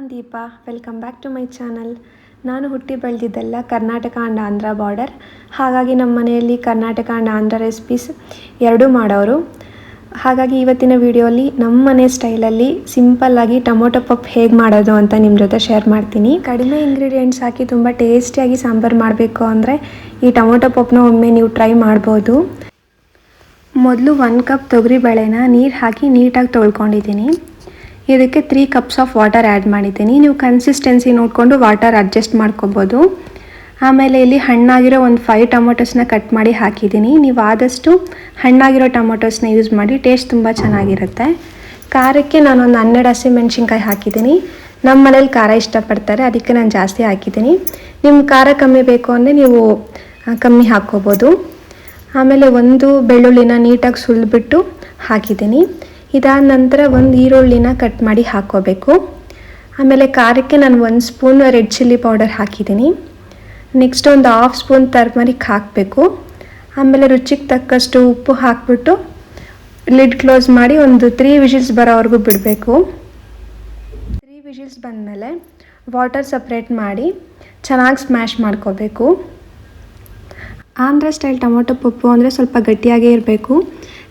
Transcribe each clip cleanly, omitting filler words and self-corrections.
ನಾನು Deepa, welcome back to my channel. ನಾನು ಹುಟ್ಟಿ ಬೆಳೆದಿದ್ದೆಲ್ಲ ಕರ್ನಾಟಕ ಆ್ಯಂಡ್ ಆಂಧ್ರ ಬಾರ್ಡರ್. ಹಾಗಾಗಿ ನಮ್ಮ ಮನೆಯಲ್ಲಿ ಕರ್ನಾಟಕ ಆ್ಯಂಡ್ ಆಂಧ್ರ ರೆಸಿಪೀಸ್ ಎರಡೂ ಮಾಡೋರು. ಹಾಗಾಗಿ ಇವತ್ತಿನ ವಿಡಿಯೋಲಿ ನಮ್ಮ ಮನೆ ಸ್ಟೈಲಲ್ಲಿ ಸಿಂಪಲ್ಲಾಗಿ ಟೊಮೊಟೊ ಪಪ್ ಹೇಗೆ ಮಾಡೋದು ಅಂತ ನಿಮ್ಮ ಜೊತೆ ಶೇರ್ ಮಾಡ್ತೀನಿ. ಕಡಿಮೆ ಇಂಗ್ರೀಡಿಯೆಂಟ್ಸ್ ಹಾಕಿ ತುಂಬ ಟೇಸ್ಟಿಯಾಗಿ ಸಾಂಬಾರು ಮಾಡಬೇಕು ಅಂದರೆ ಈ ಟೊಮೊಟೊ ಪಪ್ನ ಒಮ್ಮೆ ನೀವು ಟ್ರೈ ಮಾಡ್ಬೋದು. ಮೊದಲು 1 ಕಪ್ ತೊಗರಿಬೇಳೆನ ನೀರು ಹಾಕಿ ನೀಟಾಗಿ ತೊಳ್ಕೊಂಡಿದ್ದೀನಿ. ಇದಕ್ಕೆ 3 ಕಪ್ಸ್ ಆಫ್ ವಾಟರ್ ಆ್ಯಡ್ ಮಾಡಿದ್ದೀನಿ. ನೀವು ಕನ್ಸಿಸ್ಟೆನ್ಸಿ ನೋಡಿಕೊಂಡು ವಾಟರ್ ಅಡ್ಜಸ್ಟ್ ಮಾಡ್ಕೊಬೋದು. ಆಮೇಲೆ ಇಲ್ಲಿ ಹಣ್ಣಾಗಿರೋ ಒಂದು 5 ಟೊಮೊಟೊಸ್ನ ಕಟ್ ಮಾಡಿ ಹಾಕಿದ್ದೀನಿ. ನೀವು ಆದಷ್ಟು ಹಣ್ಣಾಗಿರೋ ಟೊಮೊಟೊಸ್ನ ಯೂಸ್ ಮಾಡಿ, ಟೇಸ್ಟ್ ತುಂಬ ಚೆನ್ನಾಗಿರುತ್ತೆ. ಖಾರಕ್ಕೆ ನಾನೊಂದು 12 ಹಸಿಮೆಣ್ಸಿನ್ಕಾಯಿ ಹಾಕಿದ್ದೀನಿ. ನಮ್ಮ ಮನೇಲಿ ಖಾರ ಇಷ್ಟಪಡ್ತಾರೆ, ಅದಕ್ಕೆ ನಾನು ಜಾಸ್ತಿ ಹಾಕಿದ್ದೀನಿ. ನಿಮ್ಗೆ ಖಾರ ಕಮ್ಮಿ ಬೇಕು ಅಂದರೆ ನೀವು ಕಮ್ಮಿ ಹಾಕ್ಕೋಬೋದು. ಆಮೇಲೆ ಒಂದು ಬೆಳ್ಳುಳ್ಳಿನ ನೀಟಾಗಿ ಸುಲಿದ್ಬಿಟ್ಟು ಹಾಕಿದ್ದೀನಿ. ಇದಾದ ನಂತರ ಒಂದು ಈರುಳ್ಳಿನ ಕಟ್ ಮಾಡಿ ಹಾಕ್ಕೋಬೇಕು. ಆಮೇಲೆ ಖಾರಕ್ಕೆ ನಾನು 1 ಸ್ಪೂನ್ ರೆಡ್ ಚಿಲ್ಲಿ ಪೌಡರ್ ಹಾಕಿದ್ದೀನಿ. ನೆಕ್ಸ್ಟ್ ಒಂದು 1/2 ಸ್ಪೂನ್ ಟರ್ಮರಿಕ್ ಹಾಕಬೇಕು. ಆಮೇಲೆ ರುಚಿಗೆ ತಕ್ಕಷ್ಟು ಉಪ್ಪು ಹಾಕಿಬಿಟ್ಟು ಲಿಡ್ ಕ್ಲೋಸ್ ಮಾಡಿ ಒಂದು 3 ವಿಷಿಲ್ಸ್ ಬರೋವರೆಗೂ ಬಿಡಬೇಕು. 3 ವಿಷಿಲ್ಸ್ ಬಂದಮೇಲೆ ವಾಟರ್ ಸಪ್ರೇಟ್ ಮಾಡಿ ಚೆನ್ನಾಗಿ ಸ್ಮ್ಯಾಶ್ ಮಾಡ್ಕೋಬೇಕು. ಆಂಧ್ರ ಸ್ಟೈಲ್ ಟೊಮೊಟೊ ಪಪ್ಪು ಅಂದರೆ ಸ್ವಲ್ಪ ಗಟ್ಟಿಯಾಗೇ ಇರಬೇಕು.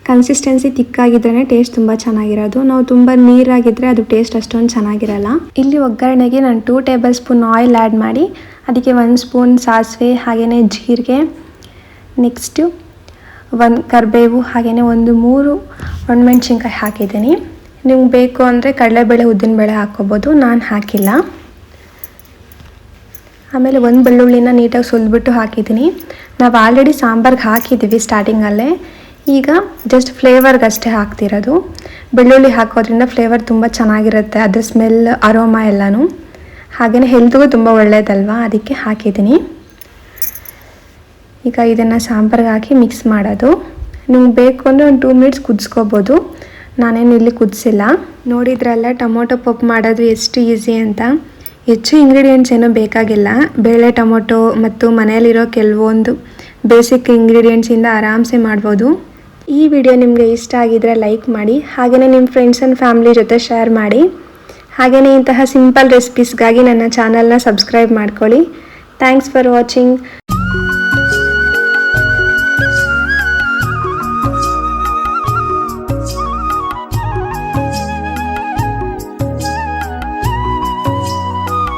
ಕನ್ಸಿಸ್ಟೆನ್ಸಿ ತಿಕ್ಕಾಗಿದ್ರೇ ಟೇಸ್ಟ್ ತುಂಬ ಚೆನ್ನಾಗಿರೋದು. ನಾವು ತುಂಬ ನೀರಾಗಿದ್ದರೆ ಅದು ಟೇಸ್ಟ್ ಅಷ್ಟೊಂದು ಚೆನ್ನಾಗಿರಲ್ಲ. ಇಲ್ಲಿ ಒಗ್ಗರಣೆಗೆ ನಾನು 2 ಟೇಬಲ್ ಸ್ಪೂನ್ ಆಯಿಲ್ ಆ್ಯಡ್ ಮಾಡಿ ಅದಕ್ಕೆ 1 ಸ್ಪೂನ್ ಸಾಸಿವೆ, ಹಾಗೆಯೇ ಜೀರಿಗೆ, ನೆಕ್ಸ್ಟು 1 ಕರಿಬೇವು, ಹಾಗೆಯೇ ಒಂದು 3 ಒಣಮೆಣ್ಸಿನ್ಕಾಯಿ ಹಾಕಿದ್ದೀನಿ. ನಿಮ್ಗೆ ಬೇಕು ಅಂದರೆ ಕಡಲೆಬೇಳೆ, ಉದ್ದಿನಬೇಳೆ ಹಾಕ್ಕೋಬೋದು, ನಾನು ಹಾಕಿಲ್ಲ. ಆಮೇಲೆ 1 ಬೆಳ್ಳುಳ್ಳಿನ ನೀಟಾಗಿ ಸುಲಿದ್ಬಿಟ್ಟು ಹಾಕಿದ್ದೀನಿ. ನಾವು ಆಲ್ರೆಡಿ ಸಾಂಬಾರ್ಗೆ ಹಾಕಿದ್ದೀವಿ ಸ್ಟಾರ್ಟಿಂಗಲ್ಲೇ. ಈಗ ಜಸ್ಟ್ ಫ್ಲೇವರ್ಗೆ ಅಷ್ಟೇ ಹಾಕ್ತಿರೋದು. ಬೆಳ್ಳುಳ್ಳಿ ಹಾಕೋದ್ರಿಂದ ಫ್ಲೇವರ್ ತುಂಬ ಚೆನ್ನಾಗಿರುತ್ತೆ, ಅದ್ರ ಸ್ಮೆಲ್, ಅರೋಮಾ ಎಲ್ಲನೂ. ಹಾಗೆಯೇ ಹೆಲ್ತ್ಗೂ ತುಂಬ ಒಳ್ಳೆಯದಲ್ವಾ, ಅದಕ್ಕೆ ಹಾಕಿದ್ದೀನಿ. ಈಗ ಇದನ್ನು ಸಾಂಬಾರ್ಗೆ ಹಾಕಿ ಮಿಕ್ಸ್ ಮಾಡೋದು. ನಿಮ್ಗೆ ಬೇಕು ಅಂದರೆ ಒಂದು 2 ಮಿನಿಟ್ಸ್ ಕುದಿಸ್ಕೋಬೋದು. ನಾನೇನು ಇಲ್ಲಿ ಕುದಿಸಿಲ್ಲ. ನೋಡಿದ್ರಲ್ಲ ಟೊಮೊಟೊ ಪಪ್ ಮಾಡೋದು ಎಷ್ಟು ಈಸಿ ಅಂತ. ಹೆಚ್ಚು ಇಂಗ್ರೀಡಿಯೆಂಟ್ಸ್ ಏನೂ ಬೇಕಾಗಿಲ್ಲ. ಬೇಳೆ, ಟೊಮೊಟೊ ಮತ್ತು ಮನೆಯಲ್ಲಿರೋ ಕೆಲವೊಂದು ಬೇಸಿಕ್ ಇಂಗ್ರೀಡಿಯೆಂಟ್ಸಿಂದ ಆರಾಮ್ಸೆ ಮಾಡ್ಬೋದು. ಈ ವಿಡಿಯೋ ನಿಮಗೆ ಇಷ್ಟ ಆಗಿದರೆ ಲೈಕ್ ಮಾಡಿ, ಹಾಗೆಯೇ ನಿಮ್ಮ ಫ್ರೆಂಡ್ಸ್ ಆ್ಯಂಡ್ ಫ್ಯಾಮಿಲಿ ಜೊತೆ ಶೇರ್ ಮಾಡಿ. ಹಾಗೆಯೇ ಇಂತಹ ಸಿಂಪಲ್ ರೆಸಿಪೀಸ್ಗಾಗಿ ನನ್ನ ಚಾನಲ್ನ ಸಬ್ಸ್ಕ್ರೈಬ್ ಮಾಡ್ಕೊಳ್ಳಿ. Thanks for watching.